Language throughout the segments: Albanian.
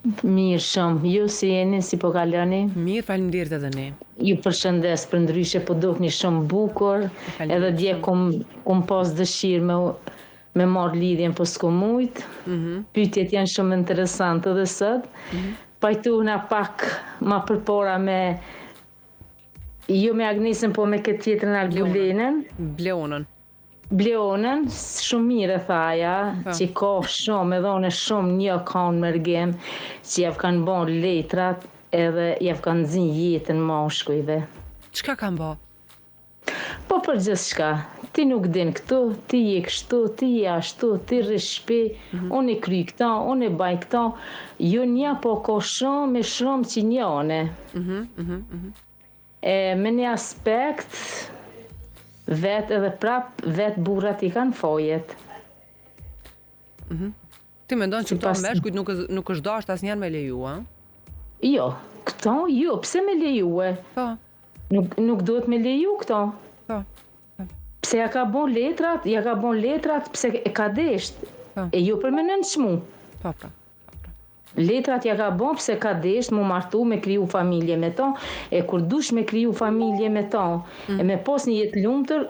Mirë shumë, ju si jeni, si po kaloni? Mirë, faleminderit edhe ne. Ju përshëndes, për ndryshe po dukni shumë bukur, edhe dje kum pas dëshirë me marrë lidhjen, po s'kom mujt. Pyetjet janë shumë interesante edhe sot. Pajtuna pak ma përpara jo me Agnesën, po me këtë tjetrën Albulenën. Bleonën, shumë mirë e thaja, që ka shumë, edhe one shumë një kanë mërgem, që javë kanë bon letrat, edhe javë kanë zin jetën mashkujve. Çka kanë bo? Po për gjithë shka, ti nuk din këtu, ti je kështu, ti je ashtu, ti rrish shpi, unë i kry këta, unë i baj këta, jo një, po ka shumë me shumë që njone. Me një aspekt, vetë edhe prap, vetë burrat i kanë fojet. Ti mendon që këto meshkujt nuk është dashur asnjëherë me leju, a? Jo, këto jo, pse me lejue? Po. Nuk duhet me leju këto. Po. Pse ja ka bon letrat, pse e ka desht, e jo për me nënçmu. Po. Letrat ja ka bon pse ka desht, mu martu, me kriju familje me ta, e kur dush me kriju familje me ta, e me pos një jetë lumëtër,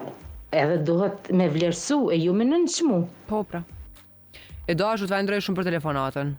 edhe duhet me vlerësu, e jo me nënçmu. Po, pra. E do ashtu të falenderoj shumë për telefonatën.